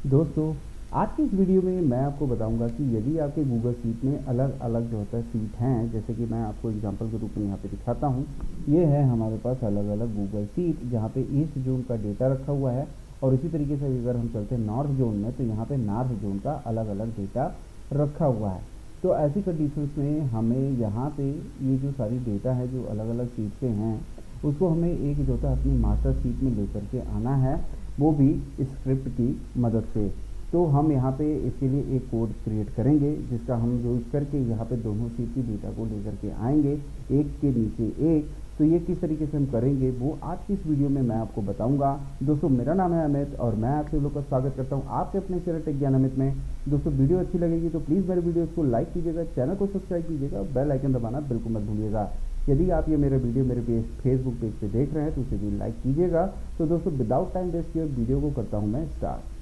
दोस्तों, आज की इस वीडियो में मैं आपको बताऊंगा कि यदि आपके गूगल शीट में अलग अलग जो होता है सीट हैं, जैसे कि मैं आपको एग्जांपल के रूप में यहाँ पे दिखाता हूँ। ये है हमारे पास अलग अलग गूगल शीट जहाँ पे ईस्ट जोन का डेटा रखा हुआ है। और इसी तरीके से अगर हम चलते हैं नॉर्थ जोन में, तो यहाँ पे नॉर्थ जोन का अलग अलग डेटा रखा हुआ है। तो ऐसी कंडीशंस में हमें यहाँ पे ये जो सारी डेटा है जो अलग अलग सीट पे हैं, उसको हमें एक जो होता है अपनी मास्टर शीट में लेकर के आना है, वो भी स्क्रिप्ट की मदद से। तो हम यहाँ पे इसके लिए एक कोड क्रिएट करेंगे जिसका हम यूज़ करके यहाँ पे दोनों शीट की डेटा को लेकर के आएंगे, एक के नीचे एक। तो ये किस तरीके से हम करेंगे वो आज की इस वीडियो में मैं आपको बताऊंगा। दोस्तों, मेरा नाम है अमित और मैं आप सभी लोग का स्वागत करता हूँ आपके अपने चैनल टेक ज्ञान अमित में। दोस्तों, वीडियो अच्छी लगेगी तो प्लीज़ मेरे वीडियो को लाइक कीजिएगा, चैनल को सब्सक्राइब कीजिएगा, बेल आइकन दबाना बिल्कुल मत भूलिएगा। यदि आप ये मेरे वीडियो मेरे पेज फेसबुक पेज पे देख रहे हैं तो उसे भी लाइक कीजिएगा। तो दोस्तों, विदाउट टाइम वेस्ट किए वीडियो को करता हूँ मैं स्टार्ट।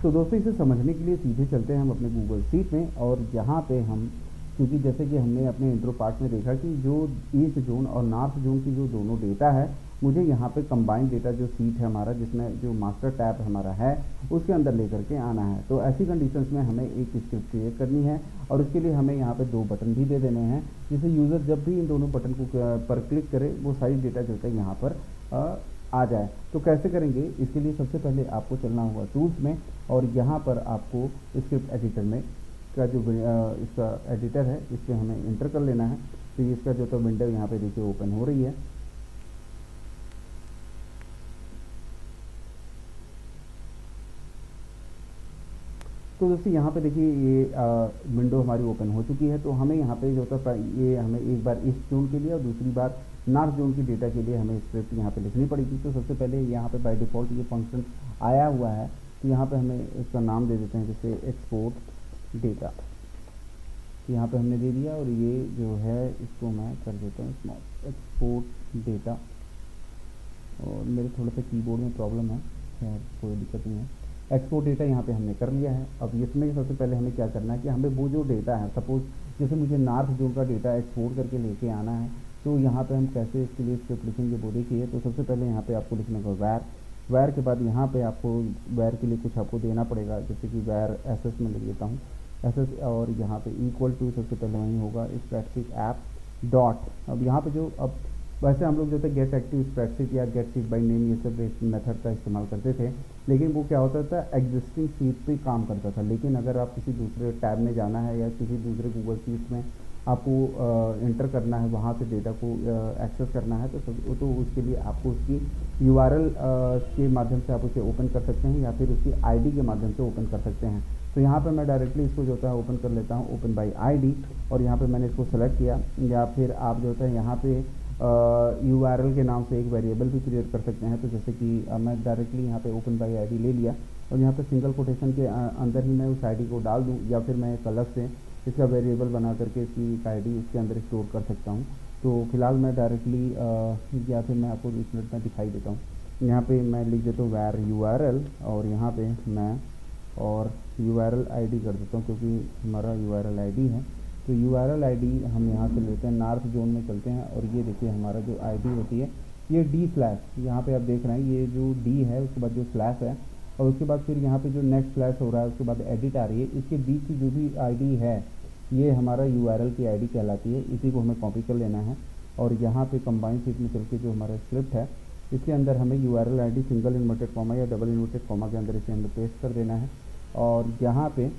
तो दोस्तों, इसे समझने के लिए सीधे चलते हैं हम अपने गूगल शीट में। और यहाँ पे हम, क्योंकि जैसे कि हमने अपने इंट्रो पार्ट में देखा कि जो ईस्ट जोन और नॉर्थ जोन की जो दोनों डेटा है, मुझे यहाँ पे कंबाइंड डेटा जो सीट है हमारा, जिसमें जो मास्टर टैब हमारा है, उसके अंदर लेकर के आना है। तो ऐसी कंडीशंस में हमें एक स्क्रिप्ट क्रिएट करनी है और उसके लिए हमें यहाँ पे दो बटन भी दे देने हैं, जिससे यूज़र जब भी इन दोनों बटन को पर क्लिक करे वो सारी डेटा जो है यहाँ पर आ जाए। तो कैसे करेंगे, इसके लिए सबसे पहले आपको चलना होगा टूल्स में और यहाँ पर आपको स्क्रिप्ट एडिटर में का जो इसका एडिटर है इस पर हमें इंटर कर लेना है। तो इसका जो तो विंडो यहाँ पे देखिए ओपन हो रही है। तो दोस्तों, यहाँ पे देखिए ये विंडो हमारी ओपन हो चुकी है। तो हमें यहाँ पे जो होता है ये हमें एक बार ईस्ट जोन के लिए और दूसरी बार नॉर्थ जोन की डेटा के लिए हमें स्क्रिप्ट यहाँ पे लिखनी पड़ेगी। तो सबसे पहले यहाँ पे बाय डिफ़ॉल्ट ये फंक्शन आया हुआ है, तो यहाँ पे हमें इसका नाम दे देते हैं, जैसे एक्सपोर्ट डेटा। तो यहाँ पे हमने दे दिया और ये जो है इसको मैं कर देता हूँ स्मॉल, एक्सपोर्ट डेटा। और मेरे थोड़ा सा कीबोर्ड में प्रॉब्लम है, खैर कोई दिक्कत नहीं है। एक्सपोर्ट डेटा यहाँ पे हमने कर लिया है। अब इसमें सबसे पहले हमें क्या करना है कि हमें वो जो डेटा है, सपोज जैसे मुझे नॉर्थ जोन का डेटा एक्सपोर्ट करके लेके आना है, तो यहाँ पे हम कैसे इसके लिए स्क्रिप्ट लिखेंगे वो देखिए। तो सबसे पहले यहाँ पे आपको लिखने का वैर के बाद यहाँ पे आपको वैर के लिए कुछ आपको देना पड़ेगा, जैसे कि वैर एसएस में लिख देता हूँ एसएस। और यहाँ पे इक्वल टू सबसे पहले वहीं होगा स्प्रेडशीट ऐप डॉट। अब यहाँ पे जो अब वैसे हम लोग जो थे गेट एक्टिव स्प्रेडशीट या गेट शीट बाई नेम ये सब मेथड का इस्तेमाल करते थे, लेकिन वो क्या होता था एग्जिस्टिंग शीट पे काम करता था। लेकिन अगर आप किसी दूसरे टैब में जाना है या किसी दूसरे गूगल शीट में आपको इंटर करना है, वहाँ से डेटा को एक्सेस करना है, तो उसके लिए आपको उसकी यूआरएल के माध्यम से आप उसे ओपन कर सकते हैं या फिर उसकी आईडी के माध्यम से ओपन कर सकते हैं। तो यहाँ पर मैं डायरेक्टली इसको जो होता है ओपन कर लेता हूँ, ओपन बाई आईडी। और यहाँ पे मैंने इसको सेलेक्ट किया, या फिर आप जो होता है यहाँ पे यूआरएल के नाम से एक वेरिएबल भी क्रिएट कर सकते हैं। तो जैसे कि मैं डायरेक्टली यहाँ पे ओपन बाई आईडी ले लिया और यहाँ पे सिंगल कोटेशन के अंदर ही मैं उस आईडी को डाल दूँ, या फिर मैं एक अलग से इसका वेरिएबल बना करके इसकी आईडी इसके अंदर स्टोर कर सकता हूँ। तो फिलहाल मैं डायरेक्टली, या फिर मैं आपको इस मिनट में दिखाई देता हूँ, यहाँ पे मैं लिख देता हूँ वैर यूआरएल और यहाँ पे मैं और यूआरएल आईडी कर देता हूँ, क्योंकि हमारा यूआरएल आईडी है। तो यूआरएल आईडी हम यहाँ से लेते हैं, नॉर्थ जोन में चलते हैं और ये देखिए हमारा जो आईडी होती है ये डी स्लैश, यहाँ पे आप देख रहे हैं ये जो डी है उसके बाद जो स्लैश है और उसके बाद फिर यहाँ पे जो नेक्स्ट स्लैश हो रहा है उसके बाद एडिट आ रही है, इसके बीच की जो भी आईडी है ये हमारा यूआरएल की आईडी कहलाती है। इसी को हमें कॉपी कर लेना है और यहाँ पे कंबाइंड शीट में चल के जो हमारा स्क्रिप्ट है इसके अंदर हमें URL ID single inverted comma या डबल इन्वर्टेड कॉमा के अंदर इसे हमें पेस्ट कर देना है और यहाँ पे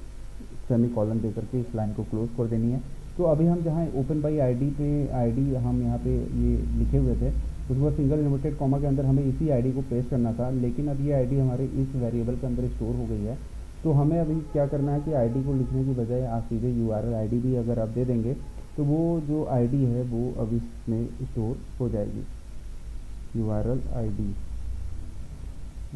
सेमी कॉलन दे करके इस लाइन को क्लोज कर देनी है। तो अभी हम जहाँ ओपन बाई आईडी पे आईडी हम यहाँ पे ये लिखे हुए थे, उसके बाद सिंगल इन्वर्टेड कॉमा के अंदर हमें इसी आईडी को पेस्ट करना था, लेकिन अब ये आईडी हमारे इस वेरिएबल के अंदर स्टोर हो गई है। तो हमें अभी क्या करना है कि आईडी को लिखने की बजाय आप सीधे यूआरएल आईडी भी अगर आप दे देंगे तो वो जो आईडी है वो अब इसमें स्टोर हो जाएगी, यूआरएल आईडी।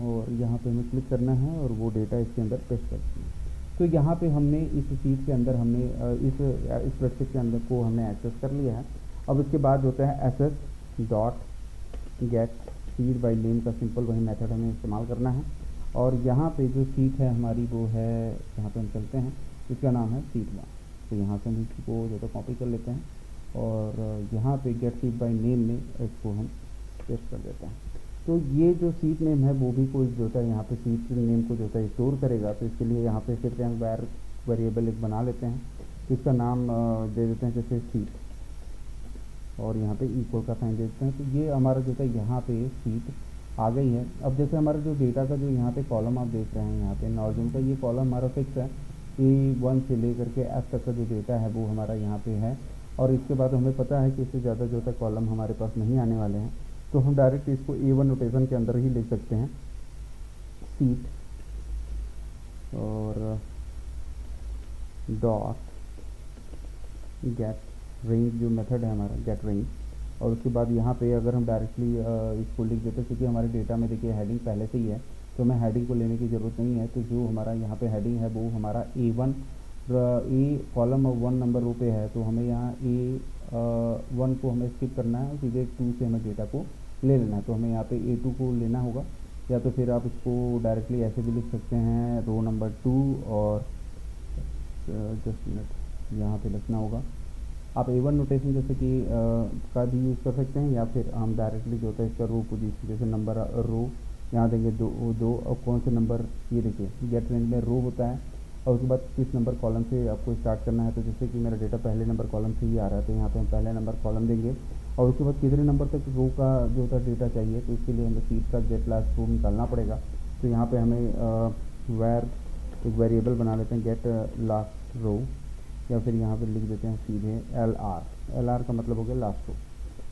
और यहाँ पे हमें क्लिक करना है और वो डेटा इसके अंदर पेस्ट करते हैं। तो यहाँ पे हमने इस शीट के अंदर हमने इस स्प्रेडशीट के अंदर को हमने एक्सेस कर लिया है। अब इसके बाद होता है SS dot get sheet by name का सिंपल वही मेथड हमें इस्तेमाल करना है। और यहाँ पे जो शीट है हमारी वो है, यहाँ पे हम चलते हैं, इसका नाम है शीट 1। तो यहाँ से हम इसको जो है कॉपी कर लेते हैं और यहाँ पे गेट शीट बाई नेम में इसको हम पेस्ट कर देते हैं। तो ये जो सीट नेम है वो भी कोई जो होता है यहाँ पे सीट नेम को जो होता है स्टोर करेगा। तो इसके लिए यहाँ पे फिर हम वेरिएबल एक बना लेते हैं, तो इसका नाम दे देते हैं जैसे सीट, और यहाँ पे इक्वल का साइन दे देते हैं। तो ये हमारा जो है यहाँ पे सीट आ गई है। अब जैसे हमारा जो डेटा का जो यहाँ पे कॉलम आप देख रहे हैं, यहाँ पे नॉर्जन का ये कॉलम हमारा फिक्स है, A1 से लेकर के F तक का जो डेटा है वो हमारा यहाँ पे है, और इसके बाद हमें पता है कि इससे ज़्यादा जो है कॉलम हमारे पास नहीं आने वाले हैं। तो हम डायरेक्ट इसको A1 नोटेशन के अंदर ही लिख सकते हैं, सीट और डॉट गेट रेंज जो मेथड है हमारा गेट रेंज, और उसके बाद यहाँ पे अगर हम डायरेक्टली इसको लिख देते हैं, क्योंकि हमारे डेटा में देखिए हेडिंग पहले से ही है तो हमें हेडिंग को लेने की ज़रूरत नहीं है। तो जो हमारा यहाँ पे हेडिंग है वो हमारा A1 ए कॉलम 1 नंबर रो पे है, तो हमें यहाँ A1 को हमें स्किप करना है और सीधे 2 से हमें डेटा को ले लेना है। तो हमें यहाँ पे A2 को लेना होगा, या तो फिर आप इसको डायरेक्टली ऐसे भी लिख सकते हैं रो नंबर 2, और जस्ट मिनट यहाँ पे लिखना होगा। आप A1 नोटेशन जैसे कि का भी यूज़ कर सकते हैं, या फिर हम डायरेक्टली जो होता है इसका रो पोजीशन जैसे नंबर रो यहाँ देंगे दो और कौन से नंबर, ये देखिए गेट रेंज में रो होता है, और उसके बाद किस नंबर कॉलम से आपको स्टार्ट करना है। तो जैसे कि मेरा डेटा पहले नंबर कॉलम से ही आ रहा है, तो यहाँ पे हम पहले नंबर कॉलम देंगे, और उसके बाद कितने नंबर तक रो का जो होता है डेटा चाहिए। तो इसके लिए हमें सीट का गेट लास्ट रो निकालना पड़ेगा। तो यहाँ पे हमें वेर एक वेरिएबल बना लेते हैं गेट लास्ट रो, या फिर यहाँ पे लिख देते हैं सीधे LR का मतलब हो गया लास्ट रो,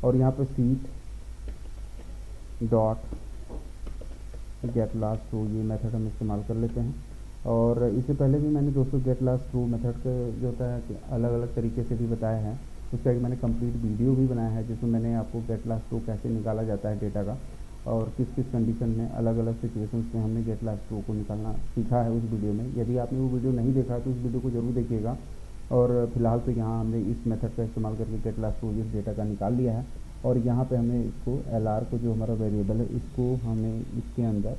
और यहाँ पे sheet dot get last row ये मेथड हम इस्तेमाल कर लेते हैं। और इससे पहले भी मैंने दोस्तों गेट लास्ट रो मेथड का जो होता है कि अलग अलग तरीके से भी बताया है, उसका एक मैंने कंप्लीट वीडियो भी बनाया है जिसमें मैंने आपको गेट लास्ट रो कैसे निकाला जाता है डेटा का, और किस किस कंडीशन में अलग अलग सिचुएशंस में हमने गेट लास्ट रो को निकालना सीखा है उस वीडियो में। यदि आपने वो वीडियो नहीं देखा तो उस वीडियो को जरूर देखिएगा। और फिलहाल तो यहाँ हमने इस मेथड का इस्तेमाल करके गेट लास्ट रो इस डेटा का निकाल लिया है, और यहाँ पे हमें इसको LR को जो हमारा वेरिएबल है इसको हमें इसके अंदर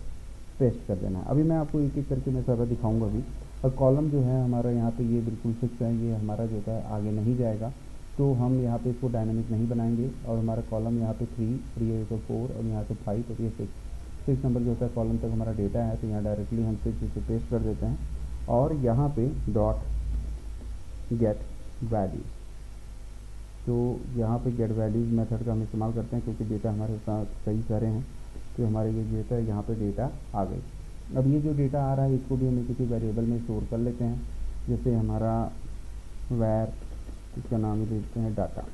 पेस्ट कर देना है। अभी मैं आपको एक एक करके मैं सारा दिखाऊंगा अभी। और कॉलम जो है हमारा यहाँ पे ये बिल्कुल फिक्स है, ये हमारा जो है आगे नहीं जाएगा, तो हम यहाँ पे इसको डायनामिक नहीं बनाएंगे। और हमारा कॉलम यहाँ पे 3 ये तो 4 और यहाँ पे 5 और ये 6 नंबर जो होता है कॉलम तक हमारा डेटा है, तो यहाँ डायरेक्टली हम 6 इसे पेस्ट कर देते हैं, और यहाँ पे डॉट गेट वैल्यूज, तो यहाँ पे गेट वैल्यूज मेथड का हम इस्तेमाल करते हैं क्योंकि डेटा हमारे साथ कई सारे हैं। तो हमारे ये डेटा यहाँ पे डेटा आ गई। अब ये जो डेटा आ रहा है इसको भी हम किसी वेरिएबल में स्टोर कर लेते हैं, जैसे हमारा वैर, इसका नाम ही देते हैं डाटा,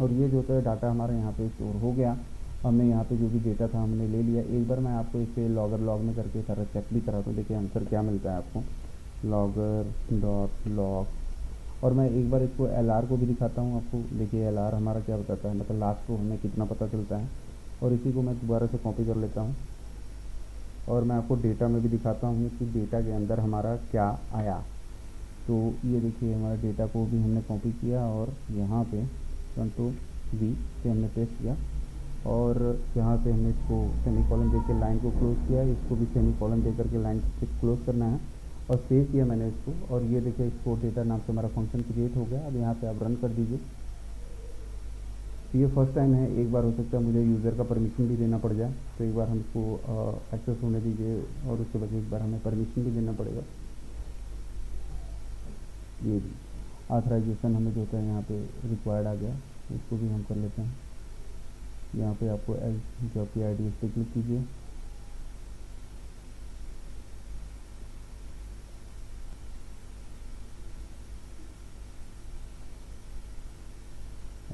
और ये जो होता है डाटा हमारा यहाँ पे स्टोर हो गया। हमने यहाँ पे जो भी डेटा था हमने ले लिया। एक बार मैं आपको इसे लॉगर लॉग में करके सारा चेक भी करा, तो देखिए आंसर क्या मिलता है आपको, लॉगर डॉट लॉग। और मैं एक बार इसको LR को भी दिखाता हूँ आपको। देखिए LR हमारा क्या बताता है, मतलब लास्ट को हमें कितना पता चलता है। और इसी को मैं दोबारा से कॉपी कर लेता हूँ, और मैं आपको डेटा में भी दिखाता हूँ कि डेटा के अंदर हमारा क्या आया। तो ये देखिए हमारे डेटा को भी हमने कॉपी किया, और यहाँ पे Ctrl+V से हमने पेस्ट किया, और यहाँ से हमने इसको सेमीकोलन दे के लाइन को क्लोज किया। इसको भी सेमीकोलन दे करके लाइन को क्लोज करना है, और सेव किया मैंने इसको। और ये देखिए इसको डेटा नाम से हमारा फंक्शन क्रिएट हो गया। अब यहाँ पे आप रन कर दीजिए। तो ये फर्स्ट टाइम है, एक बार हो सकता है मुझे यूज़र का परमिशन भी देना पड़ जाए, तो एक बार हम इसको एक्सेस होने दीजिए, और उसके बाद एक बार हमें परमिशन भी देना पड़ेगा। ये भी ऑथराइजेशन हमें जो होता है यहाँ पे रिक्वायर्ड आ गया, इसको भी हम कर लेते हैं। यहाँ पे आपको जॉब की ID इस पर क्लिक कीजिए,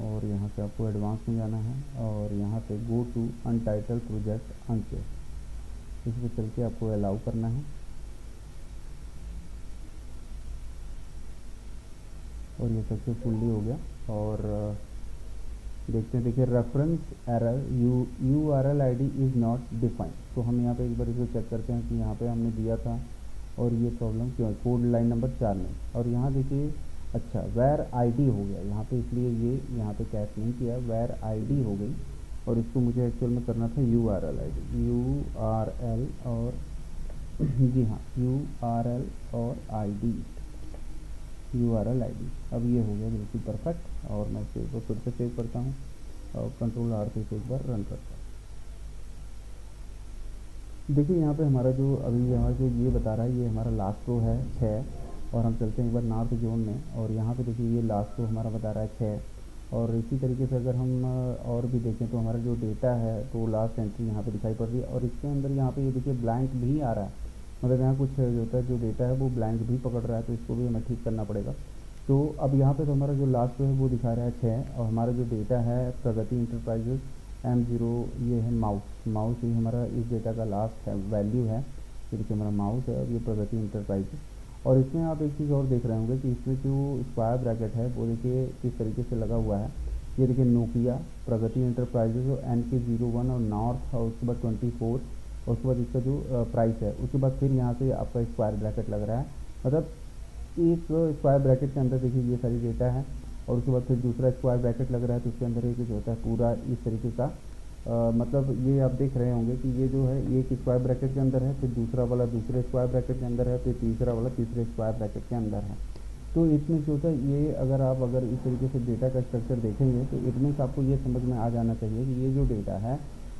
और यहाँ से आपको एडवांस में जाना है, और यहाँ पे go to untitled project uncheck, इस पर चल के आपको अलाउ करना है। और ये सक्सेसफुली हो गया। और देखते हैं, देखिए reference error URL ID is not defined. तो हम यहाँ पे एक बार इसको चेक करते हैं कि यहाँ पे हमने दिया था और ये प्रॉब्लम क्यों है, कोड लाइन नंबर 4 में। और यहाँ देखिए अच्छा वेर ID हो गया यहाँ पे, इसलिए ये यहाँ पे कैच नहीं किया, वेर ID हो गई। और इसको मुझे एक्चुअल में करना था URL और जी हाँ URL और URL ID। अब ये हो गया बिल्कुल परफेक्ट। और मैं सेव को फिर से सेव करता हूँ, और Ctrl+R से एक बार रन करता हूँ। देखिए यहाँ पे हमारा जो अभी हमारा जो ये बता रहा है, ये हमारा लास्ट रो है 6। और हम चलते हैं एक बार नॉर्थ जोन में, और यहाँ पे देखिए ये लास्ट रो हमारा बता रहा है 6। और इसी तरीके से अगर हम और भी देखें तो हमारा जो डेटा है तो लास्ट एंट्री यहाँ पे दिखाई पड़ रही है, और इसके अंदर यहाँ पे ये देखिए ब्लैंक भी आ रहा है, मतलब यहाँ कुछ जो होता है जो डेटा है वो ब्लैंक भी पकड़ रहा है, तो इसको भी हमें ठीक करना पड़ेगा। तो अब यहाँ पे तो हमारा जो लास्ट रो है वो दिखा रहा है 6, और हमारा जो डेटा है प्रगति इंटरप्राइजेज M0, ये है माउस ही हमारा इस डेटा का लास्ट है वैल्यू है। ये देखिए हमारा माउस है और ये प्रगति इंटरप्राइजेज। और इसमें आप एक चीज़ और देख रहे होंगे कि इसमें जो स्क्वायर ब्रैकेट है वो देखिए किस तरीके से लगा हुआ है। ये देखिए नोकिया, प्रगति इंटरप्राइजेज और NK01 और नॉर्थ, और उसके बाद 24, और उसके बाद इसका जो प्राइस है, उसके बाद फिर यहाँ से आपका स्क्वायर ब्रैकेट लग रहा है। मतलब एक स्क्वायर ब्रैकेट के अंदर देखिए ये सारी डेटा है, और उसके बाद फिर दूसरा स्क्वायर ब्रैकेट लग रहा है, तो उसके अंदर एक जो होता है पूरा इस तरीके का मतलब ये आप देख रहे होंगे कि ये जो है एक स्क्वायर ब्रैकेट के अंदर है, फिर दूसरा वाला दूसरे स्क्वायर ब्रैकेट के अंदर है, फिर तीसरा वाला तीसरे स्क्वायर ब्रैकेट के अंदर है। तो इसमें जो होता है ये अगर इस तरीके से डेटा का स्ट्रक्चर देखेंगे तो इट मीन्स आपको ये समझ में आ जाना चाहिए कि ये जो डेटा है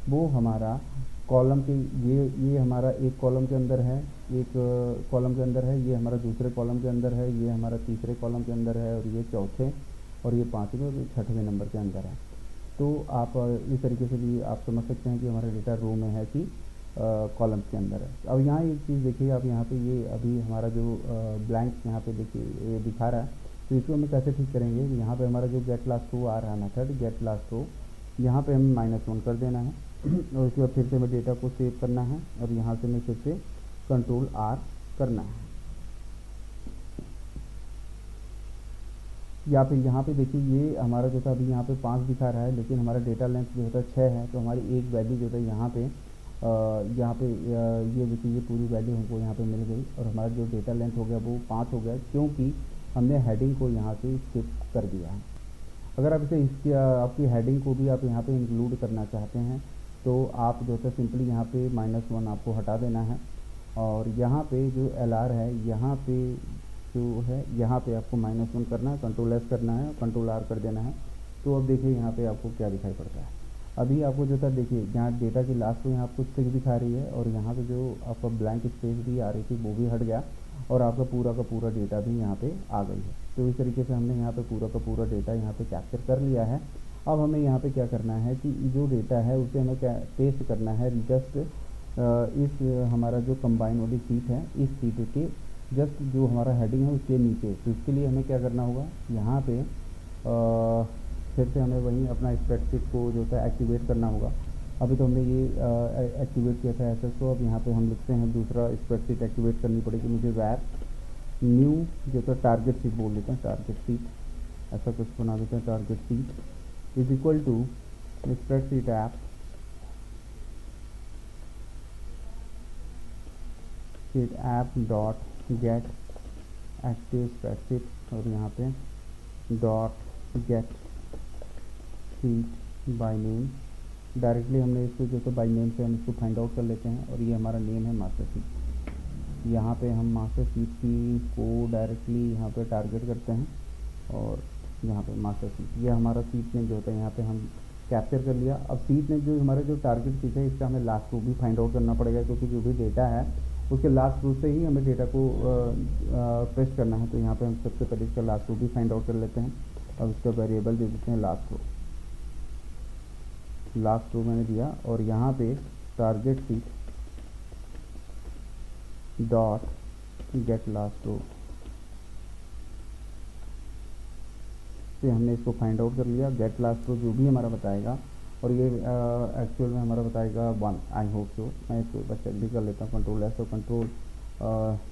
वो हमारा कॉलम के ये हमारा एक कॉलम के अंदर है, एक कॉलम के अंदर है, ये हमारा दूसरे कॉलम के अंदर है, ये हमारा तीसरे कॉलम के अंदर है, और ये चौथे, और ये पाँचवें और छठवें नंबर के अंदर है। तो आप इस तरीके से भी आप समझ सकते हैं कि हमारा डेटा रो में है कि कॉलम्स के अंदर है। अब यहाँ एक चीज़ देखिए, आप यहाँ पे ये अभी हमारा जो ब्लैंक यहाँ पे देखिए ये दिखा रहा है, तो इसको हमें कैसे ठीक करेंगे। यहाँ पे हमारा जो गेट लास्ट रो आ रहा है मेथड गेट लास्ट रो, यहाँ पे हमें -1 कर देना है और उसके बाद फिर से हमें डेटा को सेव करना है, और यहाँ से हमें फिर से Ctrl+R करना है। या फिर यहाँ पे देखिए ये हमारा जो था अभी यहाँ पे 5 दिखा रहा है, लेकिन हमारा डेटा लेंथ जो होता है 6 है, तो हमारी एक वैल्यू जो है यहाँ पे ये देखिए ये पूरी वैल्यू हमको यहाँ पे मिल गई, और हमारा जो डेटा लेंथ हो गया वो 5 हो गया, क्योंकि हमने हेडिंग को यहाँ से स्किप कर दिया है। अगर आप इसे इसकी आपकी हेडिंग को भी आप यहाँ पे इंक्लूड करना चाहते हैं तो आप जो है सिंपली यहाँ पे -1 आपको हटा देना है, और यहाँ पे जो LR है यहाँ पे जो है यहाँ पे आपको -1 करना है, Ctrl+S करना है, Ctrl+R कर देना है। तो अब देखिए यहाँ पे आपको क्या दिखाई पड़ता है। अभी आपको जो था देखिए यहाँ डेटा की लास्ट को यहाँ आपको 6 दिखा रही है, और यहाँ पे जो आपका ब्लैंक स्पेस भी आ रही थी वो भी हट गया, और आपका पूरा का पूरा डेटा भी यहाँ पे आ गई है। तो इस तरीके से हमने यहाँ पे पूरा का पूरा डेटा यहाँ पे कैप्चर कर लिया है। अब हमें यहाँ पे क्या करना है कि जो डेटा है उसे हमें क्या पेस्ट करना है जस्ट इस हमारा जो कंबाइन वाली सीट है इस सीट के जस्ट जो हमारा हेडिंग है उसके नीचे। तो इसके लिए हमें क्या करना होगा, यहाँ पे फिर से हमें वहीं अपना स्प्रेडशीट को जो है एक्टिवेट करना होगा। अभी तो हमने ये एक्टिवेट किया था SS को, अब यहाँ पे हम लिखते हैं दूसरा स्प्रेडशीट एक्टिवेट करनी पड़ेगी मुझे, वैर न्यू जो था टारगेट सीट बोल देते हैं, टारगेट सीट ऐसा कुछ बना देते हैं, target sheet is equal to spreadsheet app sheet app dot get active spreadsheet, और यहाँ पे dot get sheet by name. Directly हमने इसको जो तो बाय नेम से हम इसको फाइंड आउट कर लेते हैं, और ये हमारा नेम है मास्टर शीट। यहाँ पे हम मास्टर शीट की को डायरेक्टली यहाँ पे टारगेट करते हैं, और यहाँ पे मास्टर शीट ये हमारा सीट नेम जो होता है यहाँ पे हम कैप्चर कर लिया। अब सीट नेम जो हमारा जो टारगेट सीट है इसका हमें लास्ट रो भी फाइंड आउट करना पड़ेगा, क्योंकि जो भी डेटा है उसके लास्ट रो से ही हमें डेटा को पेस्ट करना है। तो यहाँ पे हम सबसे पहले इसका लास्ट रो भी फाइंड आउट कर लेते हैं, और उसका वेरिएबल दे देते हैं लास्ट रो मैंने दिया, और यहाँ पे target sheet dot get last row से हमने इसको फाइंड आउट कर लिया। गेट लास्ट रो जो भी हमारा बताएगा, और ये एक्चुअल में हमारा बताएगा 1, आई होप सो। मैं इसको बस चेक भी कर लेता हूँ, Ctrl+S और कंट्रोल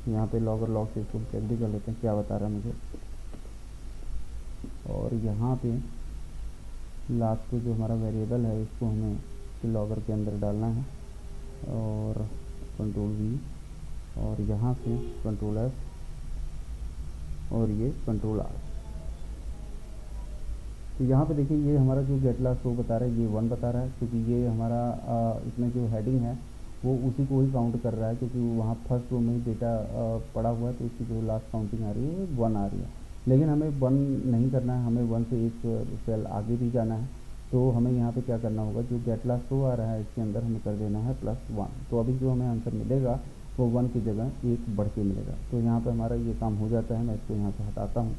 यहाँ पे लॉगर लॉग से इसको चेक भी कर लेते हैं क्या बता रहा है मुझे। और यहाँ पे लास्ट को जो हमारा वेरिएबल है इसको हमें लॉगर के अंदर डालना है, और Ctrl+V, और यहाँ से Ctrl+S और ये Ctrl+R। तो यहाँ पे देखिए ये हमारा जो गेट लास्ट रो बता रहा है ये 1 बता रहा है, क्योंकि ये हमारा इसमें जो हेडिंग है वो उसी को ही काउंट कर रहा है, क्योंकि वहाँ फर्स्ट रो में ही डेटा पड़ा हुआ है, तो इसकी जो लास्ट काउंटिंग आ रही है वो 1 आ रही है। लेकिन हमें 1 नहीं करना है, हमें 1 से एक सेल आगे भी जाना है। तो हमें यहाँ पे क्या करना होगा, जो गेट लास्ट रो आ रहा है इसके अंदर हमें कर देना है +1। तो अभी जो हमें आंसर मिलेगा वो 1 की जगह 1 बढ़ के मिलेगा। तो यहाँ पे हमारा ये काम हो जाता है। मैं इसको यहाँ से हटाता हूँ।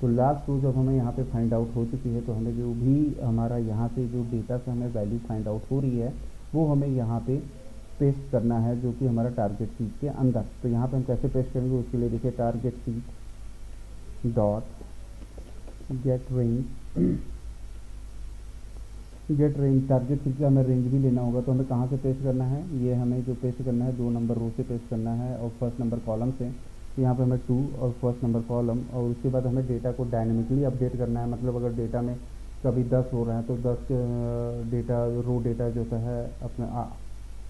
तो लास्ट रो जब हमें यहाँ पे फाइंड आउट हो चुकी है, तो हमें जो भी हमारा यहाँ से जो डेटा से हमें वैल्यू फाइंड आउट हो रही है वो हमें यहाँ पे पेस्ट करना है, जो कि हमारा टारगेट शीट के अंदर। तो यहाँ पे हम कैसे पेस्ट करेंगे, उसके लिए देखिए target sheet dot gate range target sheet का हमें रेंज भी लेना होगा। तो हमें कहाँ से पेस्ट करना है, ये हमें जो पेस्ट करना है 2 नंबर रो से पेस्ट करना है और फर्स्ट नंबर कॉलम से। तो यहाँ पे हमें 2 और फर्स्ट नंबर कॉलम, और उसके बाद हमें डेटा को डायनेमिकली अपडेट करना है। मतलब अगर डेटा में कभी 10 हो रहा है तो 10 डेटा रो डेटा जो है अपना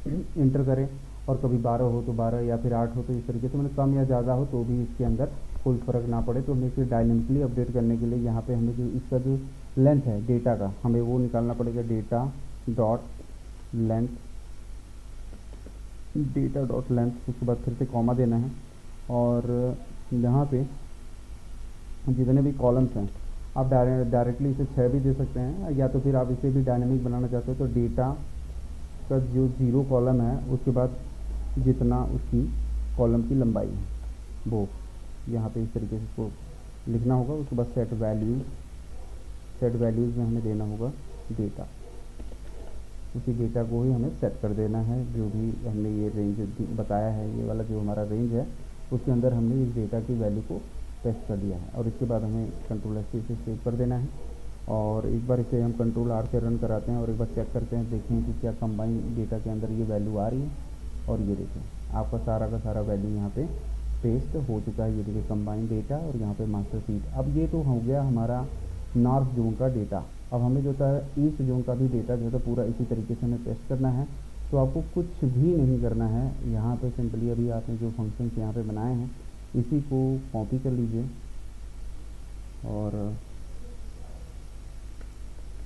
इंटर करें, और कभी 12 हो तो 12 या फिर 8 हो तो इस तरीके से, मतलब कम या ज़्यादा हो तो भी इसके अंदर कोई फ़र्क ना पड़े। तो हमें इसे डायनेमिकली अपडेट करने के लिए यहाँ पे हमें जो इसका जो लेंथ है डेटा का, हमें वो निकालना पड़ेगा। डेटा डॉट लेंथ, उसके बाद फिर से कॉमा देना है। और यहाँ पे जितने भी कॉलम्स हैं आप डायरेक्टली इसे 6 भी दे सकते हैं, या तो फिर आप इसे भी डायनेमिक बनाना चाहते हो तो डेटा का जो 0 कॉलम है उसके बाद जितना उसकी कॉलम की लंबाई है वो यहाँ पे इस तरीके से इसको लिखना होगा। उसके बाद सेट वैल्यूज़ में हमें देना होगा डेटा। उसी डेटा को ही हमें सेट कर देना है, जो भी हमने ये रेंज बताया है, ये वाला जो हमारा रेंज है उसके अंदर हमने इस डेटा की वैल्यू को पेस्ट कर दिया है। और इसके बाद हमें कंट्रोल S से सेव कर देना है। और एक बार इसे हम कंट्रोल R से रन कराते हैं और एक बार चेक करते हैं, देखें कि क्या कंबाइन डेटा के अंदर ये वैल्यू आ रही है। और ये देखें आपका सारा का सारा वैल्यू यहाँ पे पेस्ट हो चुका है। ये देखिए कंबाइन डेटा और यहाँ पे मास्टर शीट। अब ये तो हो गया हमारा नॉर्थ जोन का डेटा। अब हमें जो होता है ईस्ट जोन का भी डेटा जो है पूरा इसी तरीके से हमें पेस्ट करना है। तो आपको कुछ भी नहीं करना है, यहाँ पे सिंपली अभी आपने जो फंक्शंस यहाँ पे बनाए हैं इसी को कॉपी कर लीजिए और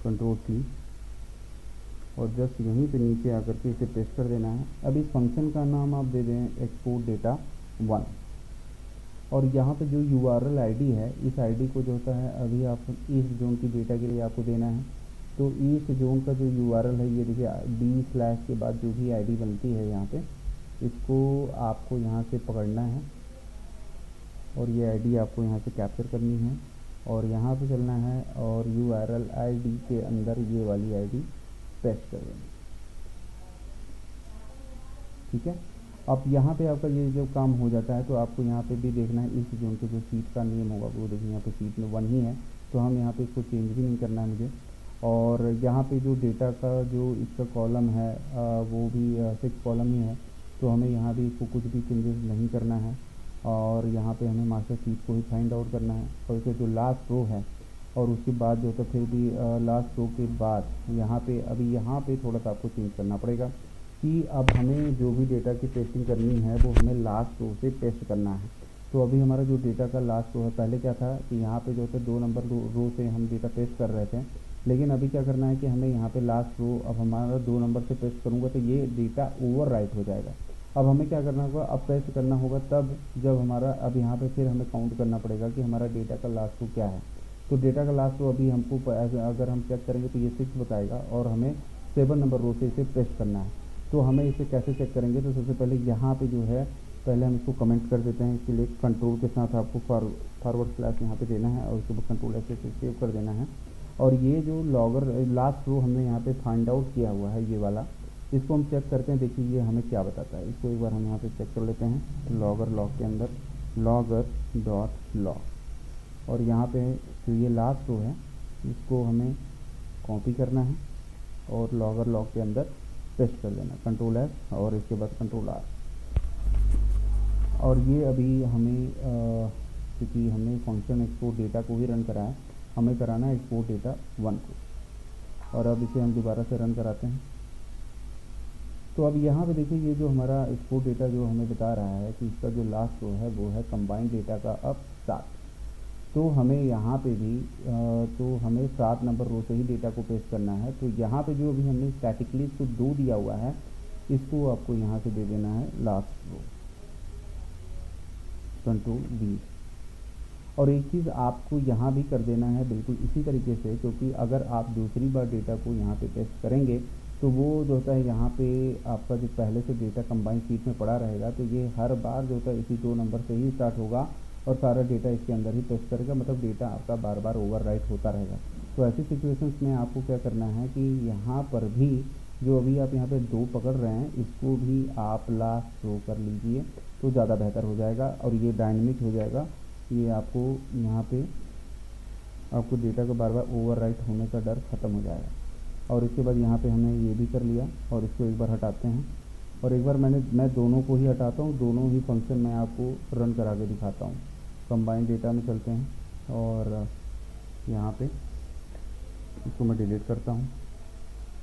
कंट्रोल C, और जस्ट यहीं पे नीचे आकर के इसे पेस्ट कर देना है। अब इस फंक्शन का नाम आप दे दें एक्सपोर्ट डेटा 1। और यहाँ पे जो URL ID है, इस ID को जो होता है अभी आप ईस्ट जोन की डेटा के लिए आपको देना है। तो ईस्ट जोन का जो URL है, ये देखिए D/ के बाद जो भी ID बनती है यहाँ पे, इसको आपको यहाँ से पकड़ना है और ये ID आपको यहाँ से कैप्चर करनी है और यहाँ पे चलना है और URL ID के अंदर ये वाली ID पेस्ट कर देना। ठीक है, अब यहाँ पे आपका ये जो काम हो जाता है तो आपको यहाँ पे भी देखना है इस जोन के जो सीट का नेम होगा वो देखिए यहाँ पे सीट में 1 ही है, तो हम यहाँ पे इसको चेंज भी नहीं करना है मुझे। और यहाँ पे जो डेटा का जो इसका कॉलम है वो भी 6 कॉलम ही है, तो हमें यहाँ भी इसको कुछ भी चेंजेस नहीं करना है। और यहाँ पे हमें मास्टर शीट को ही फाइंड आउट करना है। और इसका जो लास्ट रो है और उसके बाद जो होता है फिर भी लास्ट रो के बाद यहाँ पे अभी यहाँ पे थोड़ा सा आपको चेंज करना पड़ेगा कि अब हमें जो भी डेटा की पेस्टिंग करनी है वो हमें लास्ट रो से पेस्ट करना है। तो अभी हमारा जो डेटा का लास्ट रो है, पहले क्या था कि यहाँ पे जो होता है 2 नंबर रो से हम डेटा पेस्ट कर रहे थे, लेकिन अभी क्या करना है कि हमें यहाँ पे लास्ट रो अब हमारा 2 नंबर से पेस्ट करूँगा तो ये डेटा ओवर राइट हो जाएगा। अब हमें क्या करना होगा, अब पेस्ट करना होगा तब जब हमारा अब यहाँ पे फिर हमें काउंट करना पड़ेगा कि हमारा डेटा का लास्ट रो क्या है। तो डेटा का लास्ट रो अभी हमको अगर हम चेक करेंगे तो ये 6 बताएगा और हमें 7 नंबर रो से इसे पेस्ट करना है। तो हमें इसे कैसे चेक करेंगे, तो सबसे पहले यहाँ पे जो है पहले हम इसको कमेंट कर देते हैं। इसके लिए कंट्रोल के साथ आपको फॉरवर्ड / यहाँ पे देना है और उसके बाद कंट्रोल S से सेव कर देना है। और ये जो लॉगर लास्ट रो हमने यहाँ पे फाइंड आउट किया हुआ है ये वाला, इसको हम चेक करते हैं। देखिए ये हमें क्या बताता है, इसको एक बार हम यहाँ पे चेक कर लेते हैं। लॉगर लॉग के अंदर लॉगर डॉट लॉग, और यहाँ पे जो ये लास्ट रो है इसको हमें कॉपी करना है और लॉगर लॉग के अंदर पेस्ट कर देना, कंट्रोल S और इसके बाद कंट्रोल R। और ये अभी हमें क्योंकि हमने फंक्शन एक्सपोर्ट डेटा को ही रन कराया, हमें कराना है एक्सपोर्ट डेटा 1 को। और अब इसे हम दोबारा से रन कराते हैं। तो अब यहाँ पे देखिए ये जो हमारा एक्सपोर्ट डेटा जो हमें बता रहा है कि इसका जो लास्ट रो है वो है कंबाइंड डेटा का अब 7। तो हमें यहाँ पे भी तो हमें 7 नंबर रो से ही डेटा को पेस्ट करना है। तो यहाँ पे जो अभी हमने स्टैटिकली इसको 2 दिया हुआ है, इसको आपको यहाँ से दे देना है लास्ट रो, कंट्रोल V। और एक चीज़ आपको यहाँ भी कर देना है बिल्कुल इसी तरीके से, क्योंकि अगर आप दूसरी बार डेटा को यहाँ पे पेस्ट करेंगे तो वो जो होता है यहाँ पे आपका जो पहले से डेटा कंबाइन शीट में पड़ा रहेगा, तो ये हर बार जो होता है इसी 2 नंबर से ही स्टार्ट होगा और सारा डेटा इसके अंदर ही पेस्ट करेगा, मतलब डेटा आपका बार बार ओवरराइट होता रहेगा। तो ऐसी सिचुएशंस में आपको क्या करना है कि यहाँ पर भी जो अभी आप यहाँ पे 2 पकड़ रहे हैं इसको भी आप लास्ट रो कर लीजिए तो ज़्यादा बेहतर हो जाएगा और ये डायनेमिक हो जाएगा। ये आपको यहाँ पे आपको डेटा का बार बार ओवरराइट होने का डर ख़त्म हो जाएगा। और इसके बाद यहाँ पे हमने ये भी कर लिया और इसको एक बार हटाते हैं और एक बार मैं दोनों को ही हटाता हूँ, दोनों ही फंक्शन मैं आपको रन करा के दिखाता हूँ। कंबाइन डेटा में चलते हैं और यहाँ पे इसको मैं डिलीट करता हूँ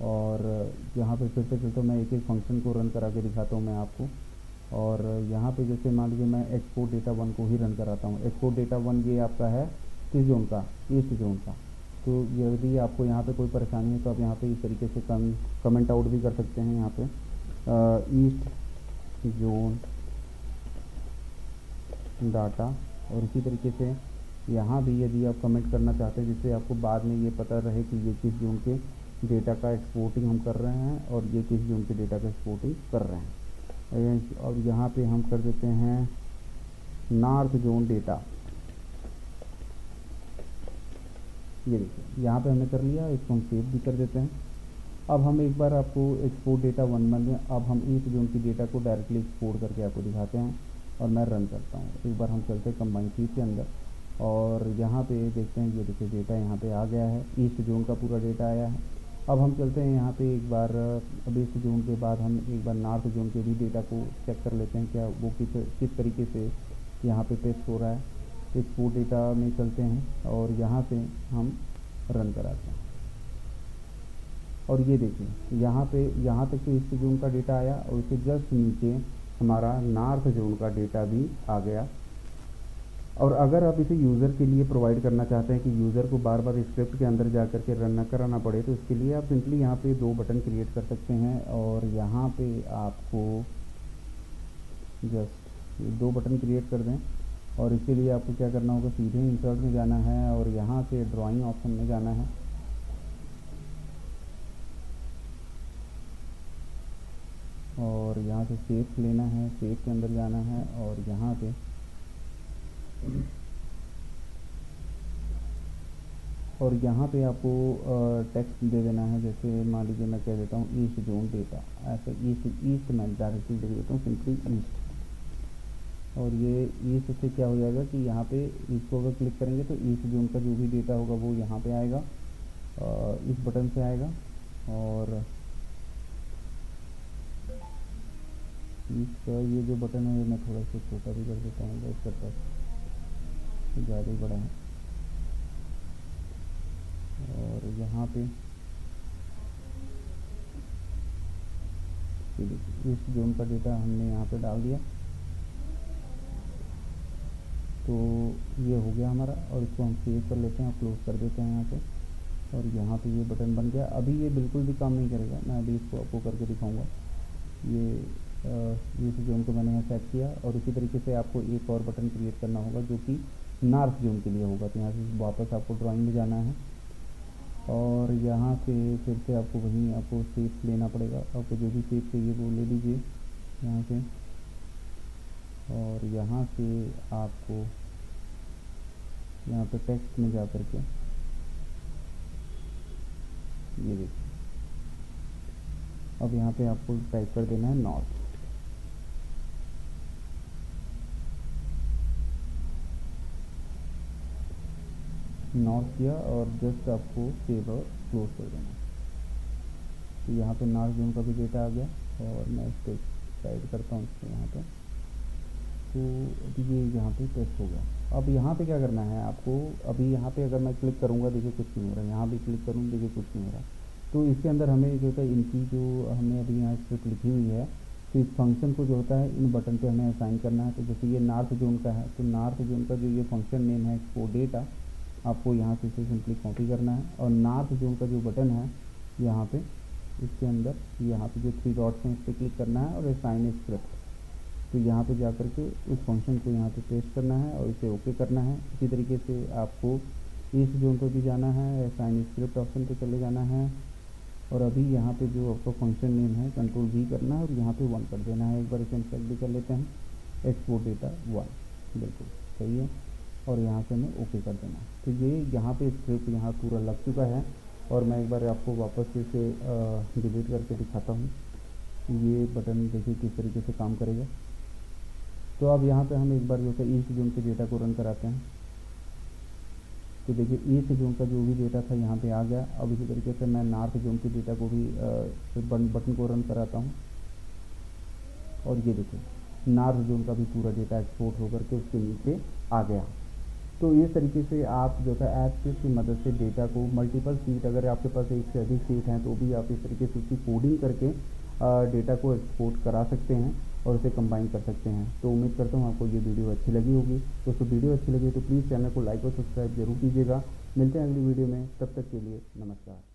और यहाँ पे फिर से चलता हूँ, मैं एक एक फंक्शन को रन करा के दिखाता हूँ मैं आपको। और यहाँ पे जैसे मान लीजिए मैं एक्सपोर्ट डेटा 1 को ही रन कराता हूँ। एक्सपोर्ट डेटा 1 ये आपका है किस जोन का, ईस्ट जोन का। तो यदि आपको यहाँ पे कोई परेशानी है तो आप यहाँ पे इस तरीके से कमेंट आउट भी कर सकते हैं यहाँ पे ईस्ट जोन डाटा। और इसी तरीके से यहाँ भी यदि आप कमेंट करना चाहते हैं जिससे आपको बाद में ये पता रहे कि ये किस जोन के डेटा का एक्सपोर्टिंग हम कर रहे हैं और ये किस जोन के डेटा का एक्सपोर्टिंग कर रहे हैं। और यहाँ पे हम कर देते हैं नॉर्थ जोन डेटा। ये देखिए यहाँ पे हमने कर लिया, इसको हम सेव भी कर देते हैं। अब हम एक बार आपको एक्सपोर्ट डेटा 1 बन गया। अब हम ईस्ट जोन की डेटा को डायरेक्टली एक्सपोर्ट करके आपको दिखाते हैं और मैं रन करता हूँ। एक बार हम चलते हैं कंबाइन शीट के अंदर और यहाँ पे देखते हैं, ये देखिए डेटा यहाँ पे आ गया है, ईस्ट जोन का पूरा डेटा आया है। अब हम चलते हैं यहाँ पे एक बार, अब ईस्ट जोन के बाद हम एक बार नॉर्थ जोन के भी डेटा को चेक कर लेते हैं क्या वो किस तरीके से यहाँ पे पेस्ट हो रहा है। एक्सपोर्ट डेटा में चलते हैं और यहाँ से हम रन कराते हैं और ये देखिए यहाँ पे यहाँ तक तो ईस्ट जोन का डेटा आया और उसके जस्ट नीचे हमारा नॉर्थ जोन का डेटा भी आ गया। और अगर आप इसे यूज़र के लिए प्रोवाइड करना चाहते हैं कि यूज़र को बार बार स्क्रिप्ट के अंदर जा कर के रन ना कराना पड़े, तो इसके लिए आप सिंपली यहाँ पे 2 बटन क्रिएट कर सकते हैं और यहाँ पे आपको जस्ट 2 बटन क्रिएट कर दें। और इसके लिए आपको क्या करना होगा, सीधे इंसर्ट में जाना है और यहाँ से ड्राइंग ऑप्शन में जाना है और यहाँ से शेप लेना है, शेप के अंदर जाना है और यहाँ पे आपको टेक्स्ट दे देना है। जैसे मान लीजिए मैं कह देता हूँ ईस्ट जोन डेटा, ऐसे ईस्ट मैं डायरेक्टली लिख देता हूँ सिंपली ईस्ट। और ये ईस्ट से क्या हो जाएगा कि यहाँ पे इसको अगर क्लिक करेंगे तो ईस्ट जोन का जो भी डेटा होगा वो यहाँ पे आएगा, इस बटन से आएगा। और इसका ये जो बटन है मैं थोड़ा सा छोटा भी कर देता हूँ, इसका ज़्यादा ही बड़ा है। और यहाँ पे इस जोन का डेटा हमने यहाँ पे डाल दिया तो ये हो गया हमारा। और इसको हम सेव कर लेते हैं, क्लोज कर देते हैं यहाँ पे। और यहाँ पे ये बटन बन गया। अभी ये बिल्कुल भी काम नहीं करेगा, मैं अभी इसको आपको करके दिखाऊंगा। ये इस जोन को मैंने यहाँ सेट किया और इसी तरीके से आपको एक और बटन क्रिएट करना होगा जो कि नॉर्थ जोन के लिए होगा। तो यहाँ से वापस आपको ड्राइंग में जाना है और यहाँ से फिर से आपको वहीं आपको शेप लेना पड़ेगा। आपको जो भी शेप चाहिए वो ले लीजिए यहाँ से। और यहाँ से आपको यहाँ पे टेक्स्ट में जा कर के ये देखिए, अब यहाँ पे आपको टाइप कर देना है नॉर्थ। किया और जस्ट आपको सेव और क्लोज कर देना। तो यहाँ पे नॉर्थ जोन का भी डेटा आ गया और मैं इसको साइड करता हूँ इसको यहाँ पे। तो अभी ये यहाँ पे टेस्ट हो गया। अब यहाँ पे क्या करना है आपको, अभी यहाँ पे अगर मैं क्लिक करूँगा देखिए कुछ नहीं हो रहा, यहाँ भी क्लिक करूँ देखिए कुछ नहीं हो रहा। तो इसके अंदर हमें जो होता है इनकी जो हमने अभी यहाँ स्क्रिप्ट लिखी हुई है, तो इस फंक्शन को जो होता है इन बटन पे हमें असाइन करना है। तो जैसे ये नॉर्थ जोन का है तो नॉर्थ जोन का जो ये फंक्शन नेम है एक्सपोर्ट डेटा, आपको यहाँ से इसे सिंपली कॉपी करना है और नॉर्थ जोन का जो बटन है यहाँ पे इसके अंदर यहाँ पे जो 3 डॉट्स हैं इस पर क्लिक करना है और असाइन स्क्रिप्ट, तो यहाँ पे जा करके उस फंक्शन को यहाँ पे पेस्ट करना है और इसे ओके करना है। इसी तरीके से आपको इस जोन पर भी जाना है, साइन स्क्रिप्ट ऑप्शन पे चले जाना है और अभी यहाँ पे जो आपका फंक्शन नेम है कंट्रोल V करना है और यहाँ पे 1 कर देना है। एक बार इसे हम चेक भी कर लेते हैं, एक्सपोर्ट डेटा 1 बिल्कुल सही है और यहाँ से हमें ओके कर देना है। तो ये यहाँ पे स्क्रिप्ट यहाँ पूरा लग चुका है और मैं एक बार आपको वापस से इसे डिलीट करके दिखाता हूँ। ये बटन देखिए किस तरीके से काम करेगा। तो अब यहाँ पे हम एक बार जो है ईस्ट जोन के डेटा को रन कराते हैं। तो देखिए ईस्ट जोन का जो भी डेटा था यहाँ पे आ गया। अब इसी तरीके से मैं नॉर्थ जोन के डेटा को भी बटन को रन कराता हूँ और ये देखिए नॉर्थ जोन का भी पूरा डेटा एक्सपोर्ट होकर के उसके नीचे आ गया। तो इस तरीके से आप जो है ऐप्स की मदद से डेटा को मल्टीपल सीट, अगर आपके पास एक से अधिक सीट हैं तो भी आप इस तरीके से उसकी कोडिंग करके डेटा को एक्सपोर्ट करा सकते हैं और उसे कंबाइन कर सकते हैं। तो उम्मीद करता हूँ आपको ये वीडियो अच्छी लगी होगी। दोस्तों वीडियो अच्छी लगी तो प्लीज़ चैनल को लाइक और सब्सक्राइब जरूर कीजिएगा। मिलते हैं अगली वीडियो में, तब तक के लिए नमस्कार।